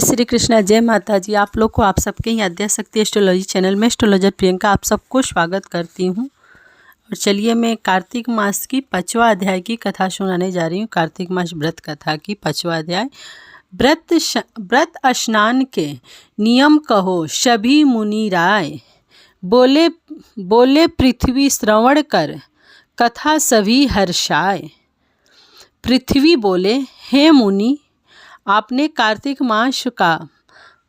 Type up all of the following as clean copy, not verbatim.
श्री कृष्णा, जय माता जी। आप लोग को आप सबके ही आद्याशक्ति एस्ट्रोलॉजी चैनल में एस्ट्रोलॉजर प्रियंका आप सबको स्वागत करती हूँ। और चलिए मैं कार्तिक मास की 5वां अध्याय की कथा सुनाने जा रही हूँ। कार्तिक मास व्रत कथा की 5वां अध्याय। व्रत स्नान के नियम कहो सभी मुनि राय, बोले बोले पृथ्वी श्रवण कर कथा सभी हर्षाय। पृथ्वी बोले, हे मुनि, आपने कार्तिक मास का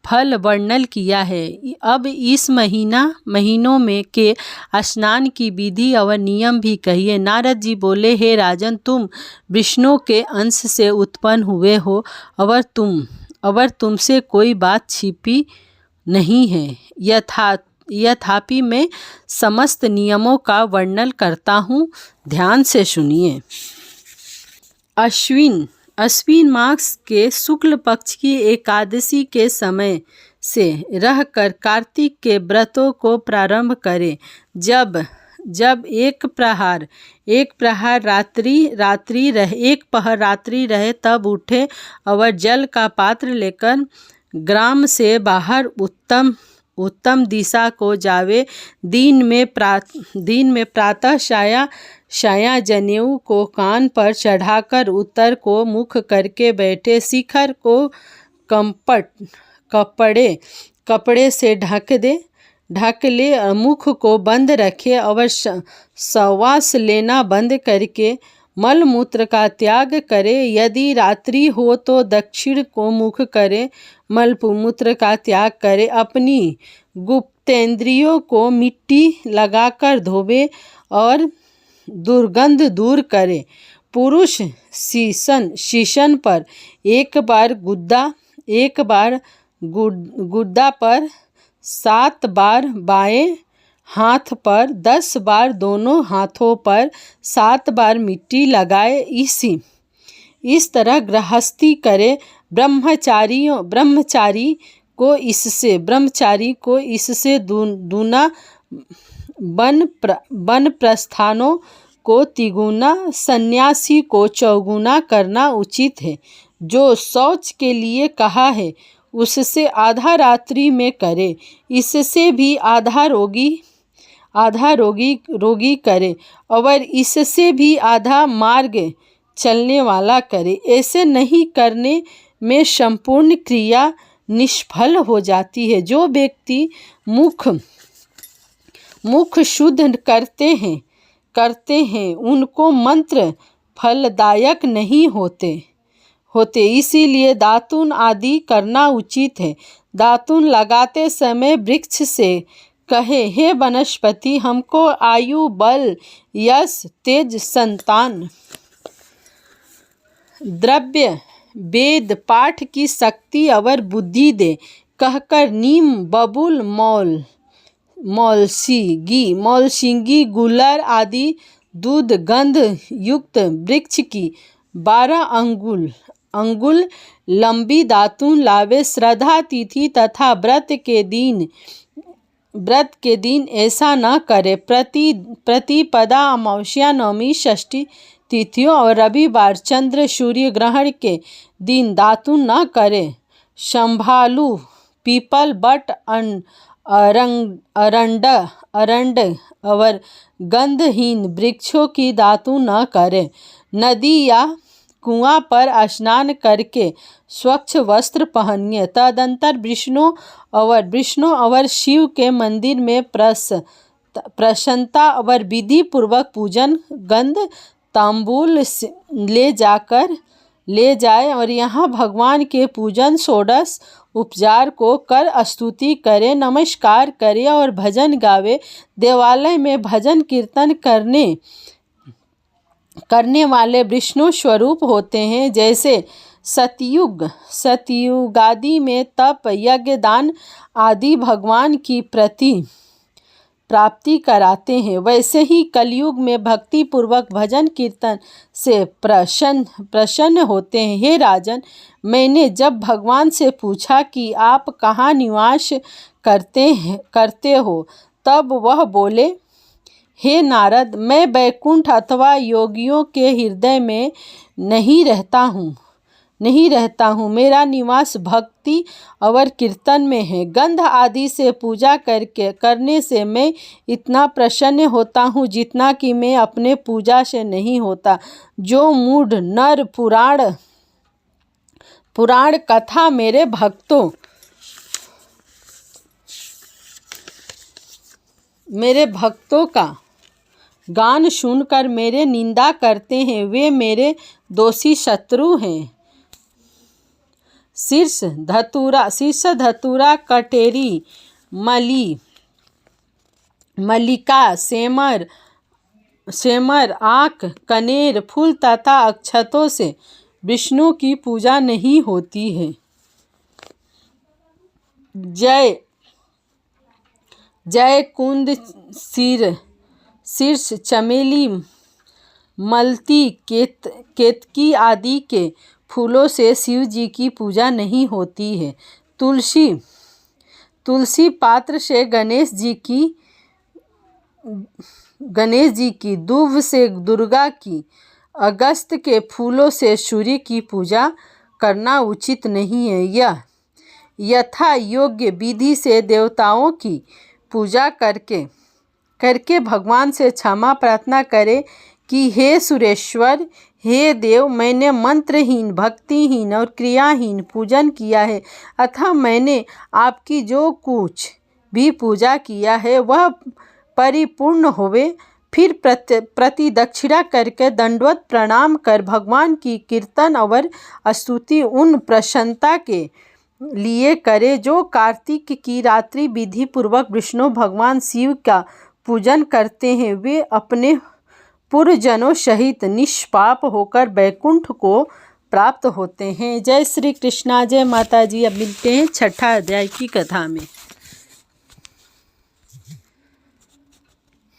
फल वर्णन किया है। अब इस महीनों में के स्नान की विधि और नियम भी कहिए। नारद जी बोले, हे राजन, तुम विष्णु के अंश से उत्पन्न हुए हो और तुमसे कोई बात छिपी नहीं है। यथापि मैं समस्त नियमों का वर्णन करता हूँ, ध्यान से सुनिए। अश्विन मास के शुक्ल पक्ष की एकादशी के समय से रहकर कार्तिक के व्रतों को प्रारंभ करें। जब एक पहर रात्रि रहे तब उठे और जल का पात्र लेकर ग्राम से बाहर उत्तम दिशा को जावे। दिन में प्रातः साया जनेऊ को कान पर चढ़ाकर उत्तर को मुख करके बैठे। शिखर को कपड़े से ढक ले, मुख को बंद रखे और श्वास लेना बंद करके मल मूत्र का त्याग करे। यदि रात्रि हो तो दक्षिण को मुख करे, मल मूत्र का त्याग करे। अपनी गुप्तेंद्रियों को मिट्टी लगाकर धोवे और दुर्गंध दूर करे। पुरुष शीशन पर एक बार गुद्दा पर 7 बार, बाएं हाथ पर 10 बार, दोनों हाथों पर 7 बार मिट्टी लगाए। इस तरह गृहस्थी करे। ब्रह्मचारी को इससे दूना, वन प्रस्थानों को तिगुना, सन्यासी को चौगुना करना उचित है। जो शौच के लिए कहा है उससे आधा रात्रि में करे, इससे भी आधा रोगी करे और इससे भी आधा मार्ग चलने वाला करे। ऐसे नहीं करने में संपूर्ण क्रिया निष्फल हो जाती है। जो व्यक्ति मुख शुद्ध करते हैं उनको मंत्र फलदायक नहीं होते। इसीलिए दातून आदि करना उचित है। दातून लगाते समय वृक्ष से कहे, हे वनस्पति, हमको आयु, बल, यश, तेज, संतान, द्रव्य, वेद पाठ की शक्ति और बुद्धि दे। कहकर नीम, बबूल, मौलसिंगी, गुलर आदि दूध गंध युक्त वृक्ष की 12 अंगुल लंबी दातून लावे। श्रद्धा तिथि तथा व्रत के दिन ऐसा न करे। प्रतिपदा, अमावस्या, नवमी, षष्ठी तिथियों और रविवार, चंद्र सूर्य ग्रहण के दिन दातून न करे। संभालू, पीपल, बट, अरंड और गंधहीन वृक्षों की दातून न करे। नदी या कुआं पर स्नान करके स्वच्छ वस्त्र पहनिए। तदंतर विष्णु और शिव के मंदिर में प्रसन्नता और विधि पूर्वक पूजन, गंध तांबूल ले जाए और यहाँ भगवान के पूजन, षोडश उपचार को कर स्तुति करे, नमस्कार करे और भजन गावे। देवालय में भजन कीर्तन करने वाले विष्णु स्वरूप होते हैं। जैसे सतयुग आदि में तप, यज्ञ, दान आदि भगवान की प्राप्ति कराते हैं, वैसे ही कलयुग में भक्ति पूर्वक भजन कीर्तन से प्रसन्न होते हैं। हे राजन, मैंने जब भगवान से पूछा कि आप कहाँ निवास करते हो, तब वह बोले, हे नारद, मैं बैकुंठ अथवा योगियों के हृदय में नहीं रहता हूँ, नहीं रहता हूँ। मेरा निवास भक्ति और कीर्तन में है। गंध आदि से पूजा करने से मैं इतना प्रसन्न होता हूँ जितना कि मैं अपने पूजा से नहीं होता। जो मूढ़ नर पुराण कथा मेरे भक्तों का गान सुनकर मेरे निंदा करते हैं, वे मेरे दोषी शत्रु हैं। शीर्ष धतूरा कटेरी मल्लिका सेमर आँख कनेर फूल तथा अक्षतों से विष्णु की पूजा नहीं होती है। जय कुंद शीर्ष चमेली मलती केतकी आदि के फूलों से शिव जी की पूजा नहीं होती है। तुलसी पात्र से गणेश जी की, दूब से दुर्गा की, अगस्त के फूलों से सूर्य की पूजा करना उचित नहीं है। यह यथा योग्य विधि से देवताओं की पूजा करके भगवान से क्षमा प्रार्थना करें कि हे सुरेश्वर, हे देव, मैंने मंत्रहीन, भक्तिहीन और क्रियाहीन पूजन किया है, अतः मैंने आपकी जो कुछ भी पूजा किया है वह परिपूर्ण होवे। फिर प्रतिदक्षिणा करके दंडवत प्रणाम कर भगवान की कीर्तन और स्तुति उन प्रसन्नता के लिए करे जो कार्तिक की रात्रि विधि पूर्वक विष्णु भगवान शिव का पूजन करते हैं। वे अपने पूर्वजनों सहित निष्पाप होकर वैकुंठ को प्राप्त होते हैं। जय श्री कृष्णा, जय माता जी। अब मिलते हैं छठा अध्याय की कथा में।